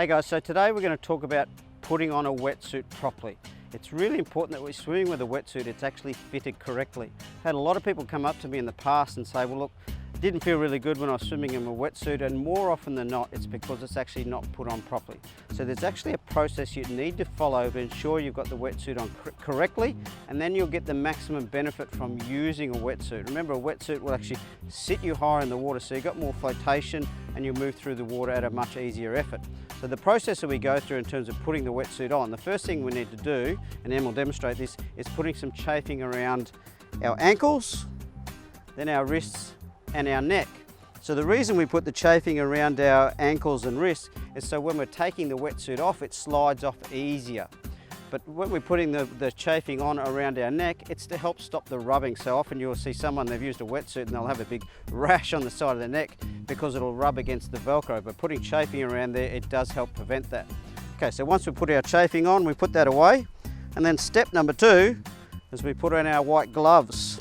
Hey guys, so today we're going to talk about putting on a wetsuit properly. It's really important that we're swimming with a wetsuit, it's actually fitted correctly. I've had a lot of people come up to me in the past and say, well look, it didn't feel really good when I was swimming in a wetsuit, and more often than not it's because it's actually not put on properly. So there's actually a process you need to follow to ensure you've got the wetsuit on correctly, and then you'll get the maximum benefit from using a wetsuit. Remember, a wetsuit will actually sit you higher in the water, so you've got more flotation and you'll move through the water at a much easier effort. So the process that we go through in terms of putting the wetsuit on, the first thing we need to do, and Em will demonstrate this, is putting some chafing around our ankles, then our wrists and our neck. So the reason we put the chafing around our ankles and wrists is so when we're taking the wetsuit off, it slides off easier. But when we're putting the chafing on around our neck, it's to help stop the rubbing. So often you'll see someone, they've used a wetsuit and they'll have a big rash on the side of their neck because it'll rub against the Velcro. But putting chafing around there, it does help prevent that. Okay, so once we put our chafing on, we put that away. And then step number 2 is we put on our white gloves.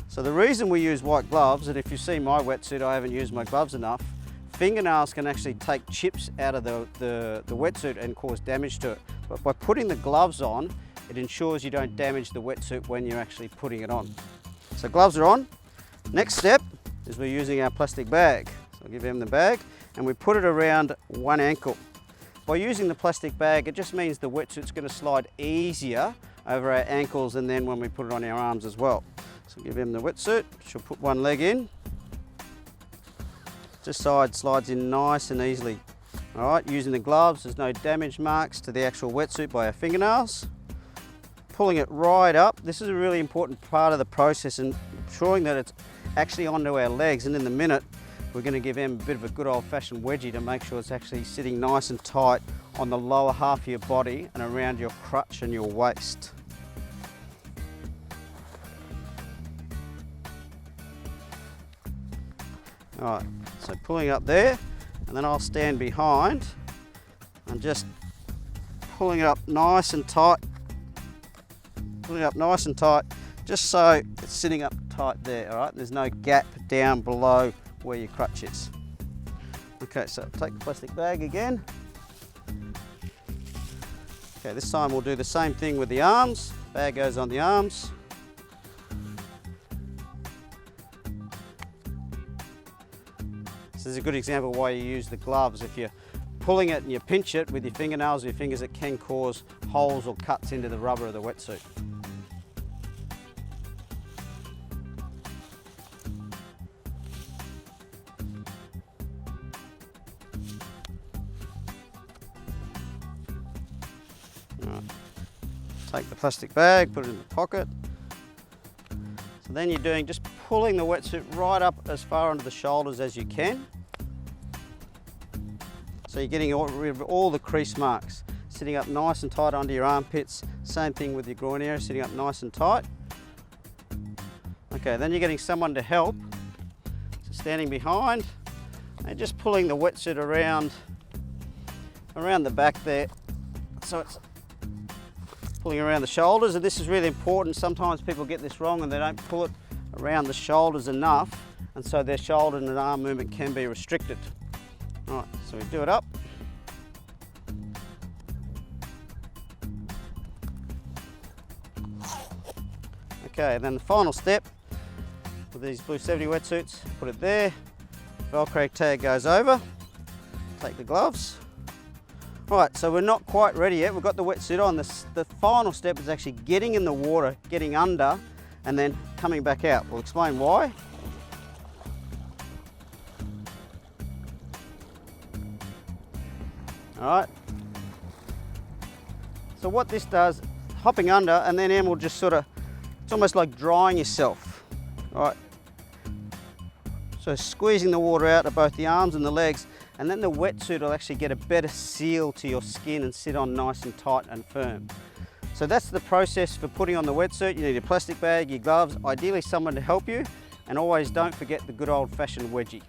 So the reason we use white gloves, and if you see my wetsuit, I haven't used my gloves enough, fingernails can actually take chips out of the wetsuit and cause damage to it. But by putting the gloves on, it ensures you don't damage the wetsuit when you're actually putting it on. So gloves are on. Next step is we're using our plastic bag. So I'll give him the bag, and we put it around one ankle. By using the plastic bag, it just means the wetsuit's going to slide easier over our ankles, and then when we put it on our arms as well. So give him the wetsuit, she'll put one leg in. This side slides in nice and easily. All right, using the gloves, there's no damage marks to the actual wetsuit by our fingernails. Pulling it right up. This is a really important part of the process, and ensuring that it's actually onto our legs. And in a minute, we're going to give him a bit of a good old-fashioned wedgie to make sure it's actually sitting nice and tight on the lower half of your body and around your crutch and your waist. All right, so pulling up there, and then I'll stand behind and just pulling it up nice and tight. Pulling it up nice and tight, just so it's sitting up tight there, all right? There's no gap down below where your crutch is. Okay, so take the plastic bag again. Okay, this time we'll do the same thing with the arms. Bag goes on the arms. This is a good example why you use the gloves. If you're pulling it and you pinch it with your fingernails or your fingers, it can cause holes or cuts into the rubber of the wetsuit. Right. Take the plastic bag, put it in the pocket. So then you're doing just pulling the wetsuit right up as far under the shoulders as you can. So you're getting rid of all the crease marks. Sitting up nice and tight under your armpits. Same thing with your groin area, sitting up nice and tight. Okay, then you're getting someone to help. So standing behind and just pulling the wetsuit around the back there. So it's pulling around the shoulders, and this is really important. Sometimes people get this wrong and they don't pull it around the shoulders enough, and so their shoulder and arm movement can be restricted. All right, so we do it up. Okay, and then the final step with these Blue 70 wetsuits, put it there, Velcro tag goes over, take the gloves. All right, so we're not quite ready yet. We've got the wetsuit on. The final step is actually getting in the water, getting under, and then coming back out. We'll explain why. All right. So what this does, hopping under, and then Em will just sort of, it's almost like drying yourself. All right. So squeezing the water out of both the arms and the legs, and then the wetsuit will actually get a better seal to your skin and sit on nice and tight and firm. So that's the process for putting on the wetsuit. You need a plastic bag, your gloves, ideally someone to help you, and always don't forget the good old-fashioned wedgie.